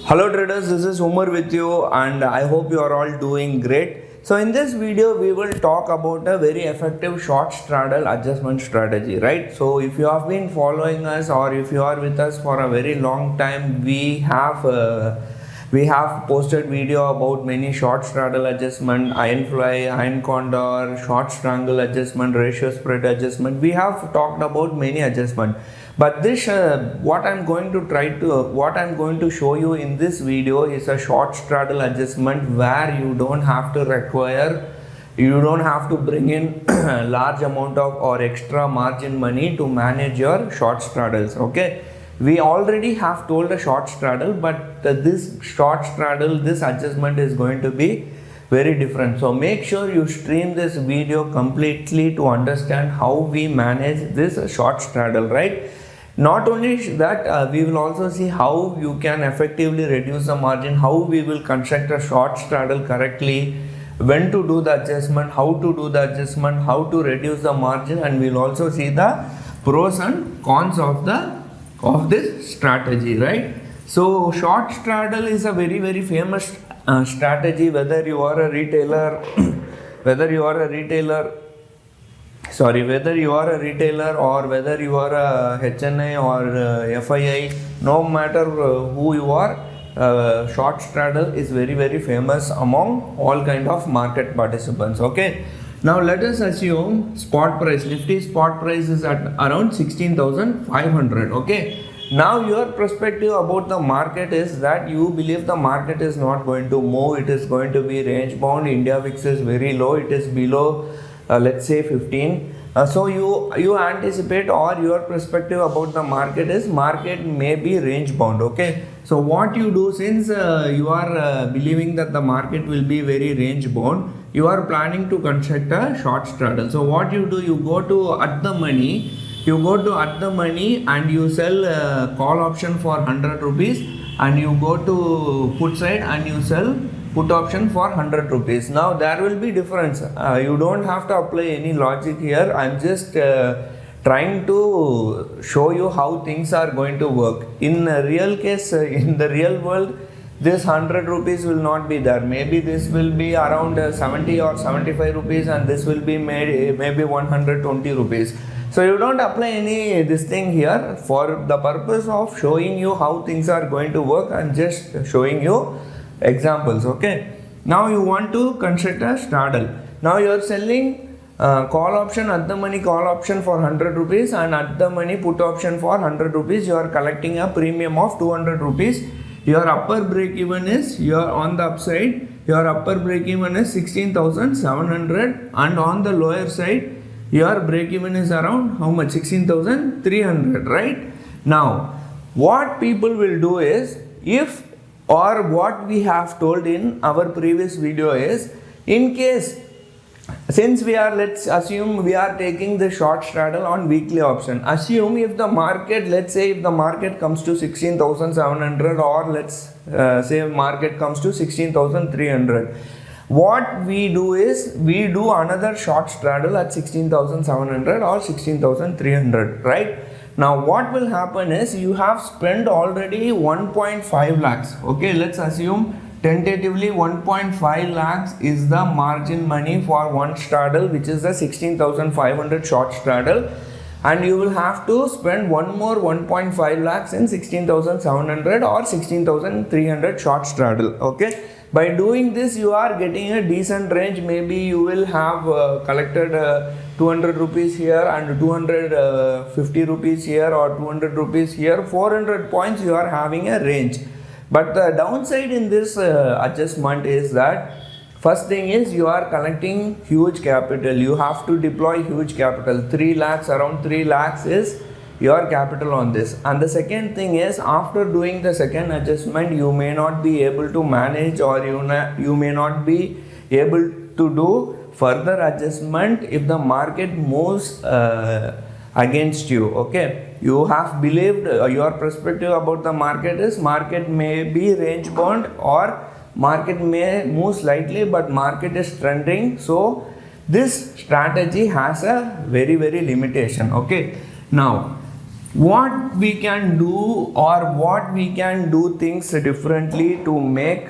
Hello traders, this is Umar with you and I hope you are all doing great. So in this video we will talk about a very effective short straddle adjustment strategy, right? So if you have been following us or if you are with us for a very long time, we have posted video about many short straddle adjustment, iron fly, iron condor, short strangle adjustment, ratio spread adjustment. We have talked about many adjustment. But this what I'm going to show you in this video is a short straddle adjustment where you don't have to bring in large amount of or extra margin money to manage your short straddles. Okay, we already have told a short straddle, but this adjustment is going to be very different. So make sure you stream this video completely to understand how we manage this short straddle, right? Not only that, we will also see how you can effectively reduce the margin, how we will construct a short straddle correctly, when to do the adjustment, how to do the adjustment, how to reduce the margin, and we'll also see the pros and cons of this strategy, right? So short straddle is a very famous strategy, whether you are a retailer or whether you are a HNI or FII, no matter who you are, short straddle is very famous among all kind of market participants. Okay, now let us assume spot price, Nifty spot price is at around 16,500. okay, now your perspective about the market is that you believe the market is not going to move, it is going to be range bound. India VIX is very low, it is below let's say 15. So you anticipate, or your perspective about the market is market may be range bound. Okay, so what you do, since you are believing that the market will be very range bound, you are planning to construct a short straddle. So what you do, you go to at the money and you sell call option for 100 rupees, and you go to put side and you sell put option for 100 rupees. Now there will be difference. You don't have to apply any logic here. I'm just trying to show you how things are going to work. In a real case, in the real world, this 100 rupees will not be there. Maybe this will be around 70 or 75 rupees, and this will be maybe 120 rupees. So you don't apply any this thing here. For the purpose of showing you how things are going to work, I'm just showing you examples. Okay, now you want to construct a straddle. Now you are selling call option, at the money call option for 100 rupees and at the money put option for 100 rupees. You are collecting a premium of 200 rupees. Your upper break even is, you are on the upside, your upper break even is 16,700, and on the lower side your break even is around how much? 16,300, right? Now what people will do is, what we have told in our previous video is, in case, since let's assume we are taking the short straddle on weekly option, assume if the market, let's say if the market comes to 16,700, or let's say market comes to 16,300, what we do is we do another short straddle at 16,700 or 16,300, right? Now what will happen is, you have spent already 1.5 lakhs. Okay, let's assume tentatively 1.5 lakhs is the margin money for one straddle, which is the 16,500 short straddle, and you will have to spend one more 1.5 lakhs in 16,700 or 16,300 short straddle. Okay, by doing this you are getting a decent range. Maybe you will have collected 200 rupees here and 250 rupees here, or 200 rupees here, 400 points you are having a range. But the downside in this adjustment is that, first thing is, you are collecting huge capital. You have to deploy huge capital. 3 lakhs, around 3 lakhs is your capital on this. And the second thing is, after doing the second adjustment, you may not be able to manage, or you may not be able to do further adjustment if the market moves against you. Okay, you have believed, your perspective about the market is market may be range bound, or market may move slightly, but market is trending. So this strategy has a very limitation. Okay, now what we can do, or what we can do things differently to make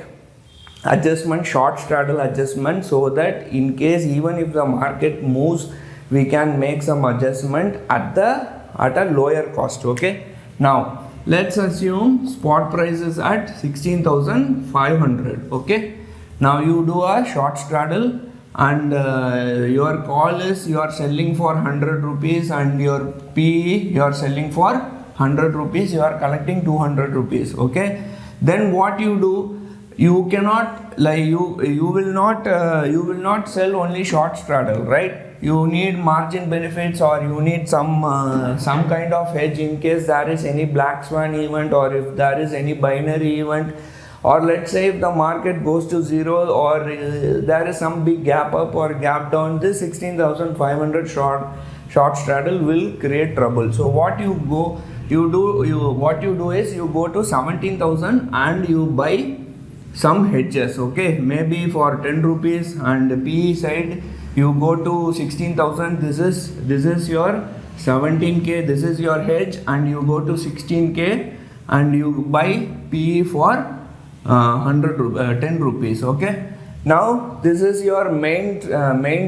adjustment, short straddle adjustment, so that in case even if the market moves, we can make some adjustment at a lower cost. Okay, now let's assume spot price is at 16,500. Okay, now you do a short straddle, and your call is you are selling for 100 rupees, and your PE you are selling for 100 rupees, you are collecting 200 rupees. Okay, then what you do, you cannot, like, you will not sell only short straddle, right? You need margin benefits, or you need some kind of hedge in case there is any black swan event, or if there is any binary event, or let's say if the market goes to zero, or there is some big gap up or gap down, this 16,500 short straddle will create trouble. So what you do is you go to 17,000 and you buy some hedges. Okay, maybe for 10 rupees, and PE side you go to 16,000. This is your 17k, this is your hedge, and you go to 16k and you buy PE for 10 rupees. Okay, now this is your main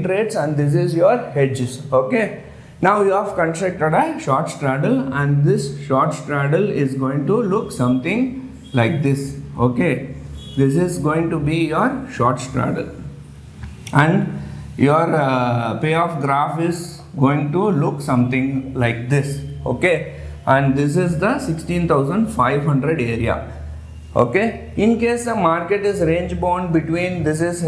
trades, and this is your hedges. Okay, now you have constructed a short straddle, and this short straddle is going to look something like this. Okay, this is going to be your short straddle, and your payoff graph is going to look something like this. Okay, and this is the 16,500 area. Okay, in case the market is range bound between this is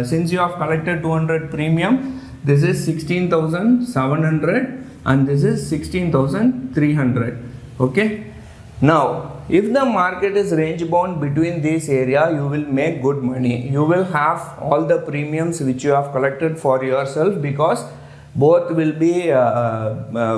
since you have collected 200 premium, this is 16,700 and this is 16,300. Okay, now if the market is range bound between this area, you will make good money. You will have all the premiums which you have collected for yourself, because both will be either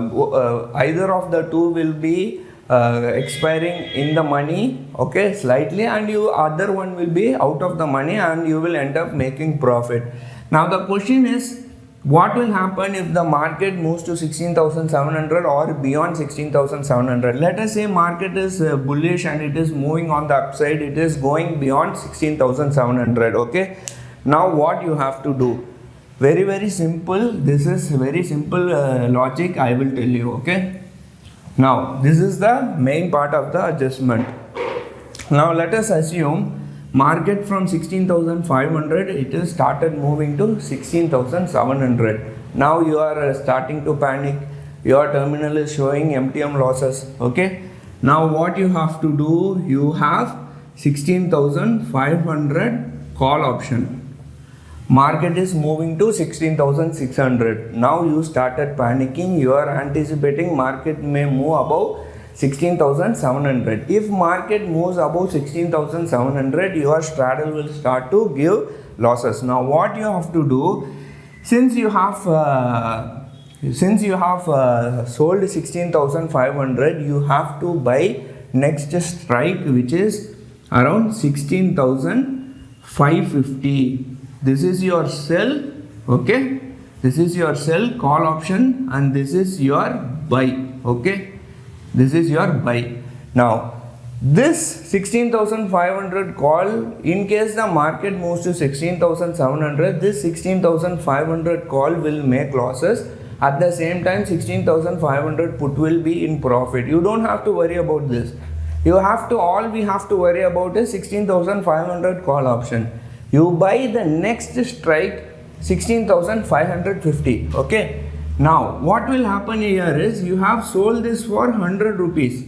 of the two will be expiring in the money, okay, slightly, and other one will be out of the money, and you will end up making profit. Now the question is, what will happen if the market moves to 16,700 or beyond 16,700? Let us say market is bullish and it is moving on the upside, it is going beyond 16,700. Okay, now what you have to do? Very simple. This is very simple logic I will tell you. Okay, now this is the main part of the adjustment. Now let us assume market from 16,500 it is started moving to 16,700. Now you are starting to panic. Your terminal is showing MTM losses. Okay, now what you have to do, you have 16,500 call option. Market is moving to 16,600. Now you started panicking. You are anticipating market may move above 16,700. If market moves above 16,700, your straddle will start to give losses. Now what you have to do, since you have sold 16,500, you have to buy next strike, which is around 16,550. This is your sell. Okay, this is your sell call option, and this is your buy. Okay, this is your buy. Now this 16,500 call, in case the market moves to 16,700, this 16,500 call will make losses. At the same time 16,500 put will be in profit. You don't have to worry about this. All we have to worry about is 16,500 call option. You buy the next strike 16,550. Okay, now what will happen here is, you have sold this for 100 rupees.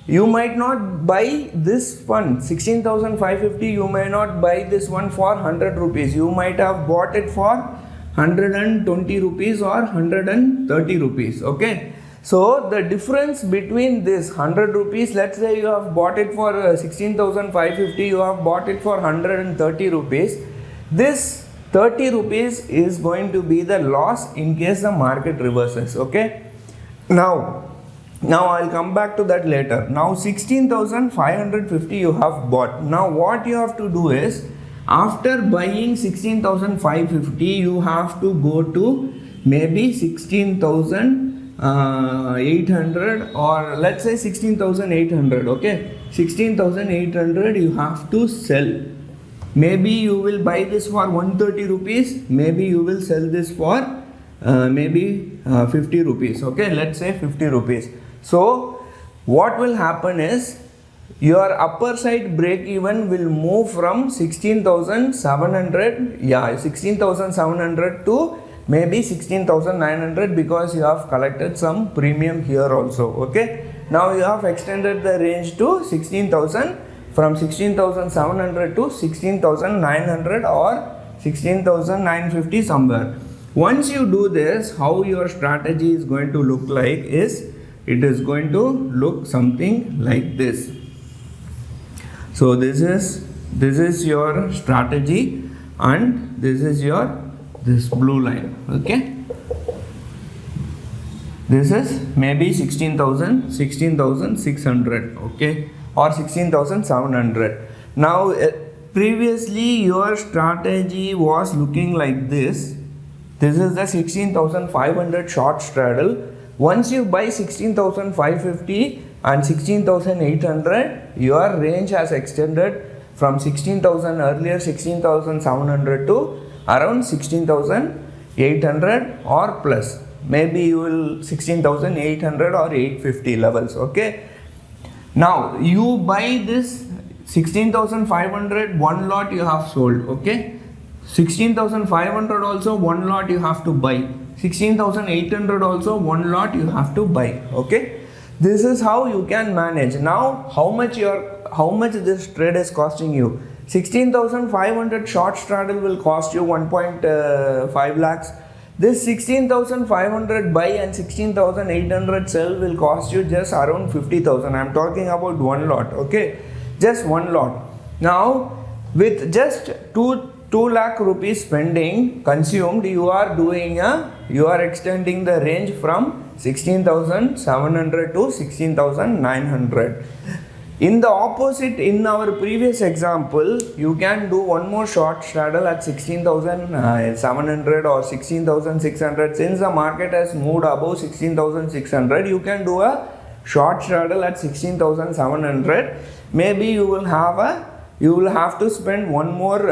You might not buy this one 16,550. You may not buy this one for 100 rupees. You might have bought it for 120 rupees or 130 rupees. Okay, so the difference between this 100 rupees, let's say you have bought it for 16,550, you have bought it for 130 rupees. This 30 rupees is going to be the loss in case the market reverses. Okay, now I'll come back to that later. Now 16,550 you have bought. Now what you have to do is, after buying 16,550, you have to go to maybe 16,600 800 or let's say 16,800. Okay, 16,800 you have to sell. Maybe you will buy this for 130 rupees, maybe you will sell this for maybe 50 rupees. Okay, let's say 50 rupees. So what will happen is your upper side break even will move from 16,700, 16,700 to maybe 16,900 because you have collected some premium here also. Okay, now you have extended the range to 16,000, from 16,700 to 16,900 or 16,950 somewhere. Once you do this, how your strategy is going to look like is, it is going to look something like this. So this is your strategy, and this is this blue line. Okay, this is maybe 16,600. Okay, or 16,700. Now previously your strategy was looking like this. This is the 16,500 short straddle. Once you buy 16,550 and 16,800, your range has extended from 16,000 earlier 16,700 to around 16,800 or plus. Maybe you will 16,800 or 850 levels. Okay, now you buy this 16,500, one lot you have sold. Okay, 16,500 also one lot you have to buy, 16,800 also one lot you have to buy. Okay, this is how you can manage. Now how much this trade is costing you? 16,500 short straddle will cost you 1.5 lakhs. This 16,500 buy and 16,800 sell will cost you just around 50,000. I am talking about one lot. Okay, just one lot. Now with just 2 lakh rupees spending consumed, you are extending the range from 16,700 to 16,900. In the opposite, in our previous example, you can do one more short straddle at 16,700 or 16,600. Since the market has moved above 16,600, you can do a short straddle at 16,700. Maybe you will have to spend one more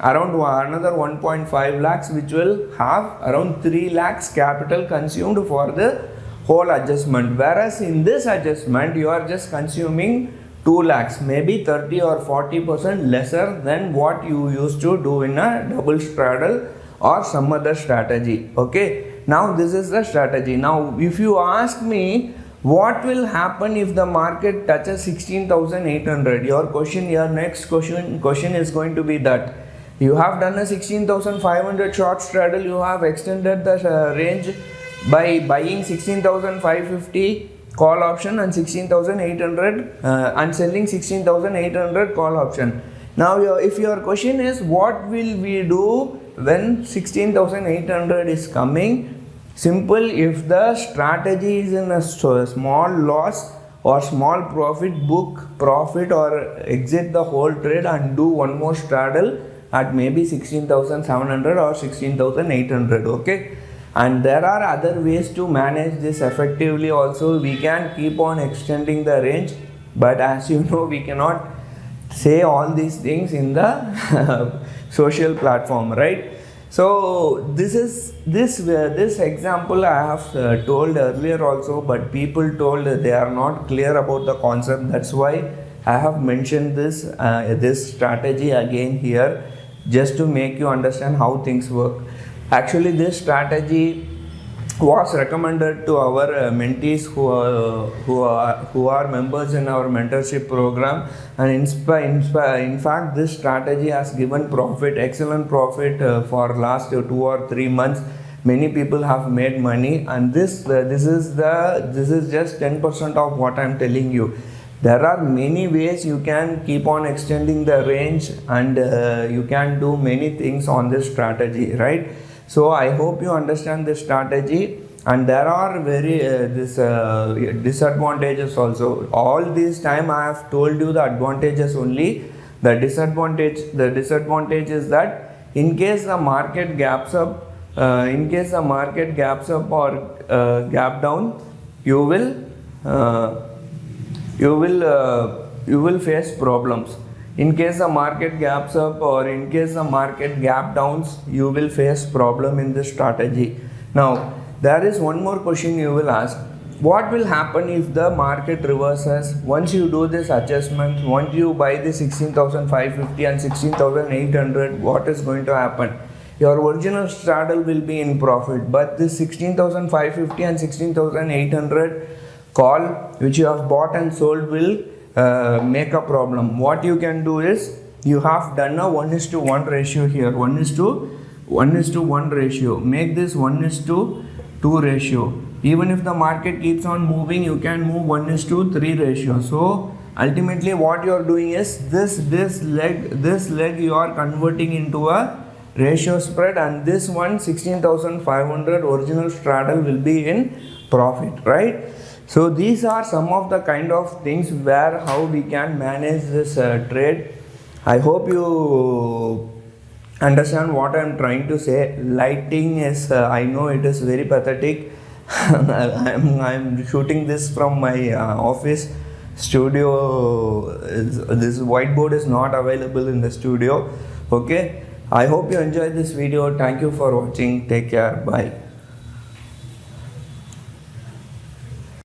around another 1.5 lakhs, which will have around 3 lakhs capital consumed for the whole adjustment. Whereas in this adjustment, you are just consuming 2 lakhs, maybe 30 or 40% lesser than what you used to do in a double straddle or some other strategy. Okay, now this is the strategy. Now if you ask me what will happen if the market touches 16,800, your next question is going to be that you have done a 16,500 short straddle, you have extended the range by buying 16,550 call option and 16,800 and selling 16,800 call option. Now if your question is what will we do when 16,800 is coming, simple. If the strategy is in a small loss or small profit, book profit or exit the whole trade and do one more straddle at maybe 16,700 or 16,800. Okay, and there are other ways to manage this effectively also. We can keep on extending the range, but as you know, we cannot say all these things in the social platform, right? So this example I have told earlier also, but people told they are not clear about the concept. That's why I have mentioned this strategy again here, just to make you understand how things work. Actually, this strategy was recommended to our mentees who are members in our mentorship program, and in fact this strategy has given excellent profit for last 2 or 3 months. Many people have made money, and this is just 10% of what I am telling you. There are many ways you can keep on extending the range, and you can do many things on this strategy, right? So I hope you understand this strategy, and there are disadvantages also. All this time I have told you the advantages only. The disadvantage is that in case the market gaps up in case the market gaps up or gap down, you will face problems. In case the market gaps up or in case the market gap downs, you will face problem in this strategy. Now there is one more question you will ask: what will happen if the market reverses? Once you do this adjustment, once you buy the 16,550 and 16,800, what is going to happen? Your original straddle will be in profit, but this 16,550 and 16,800 call which you have bought and sold will make a problem. What you can do is, you have done a 1:1 ratio here, 1:1 ratio. Make this 1:2 ratio. Even if the market keeps on moving, you can move 1:3 ratio. So ultimately what you are doing is, this leg you are converting into a ratio spread, and this one 16,500 original straddle will be in profit, right? So these are some of the kind of things where how we can manage this trade. I hope you understand what I am trying to say. Lighting is I know it is very pathetic. I'm shooting this from my office studio. This whiteboard is not available in the studio. Okay, I hope you enjoyed this video. Thank you for watching. Take care. Bye.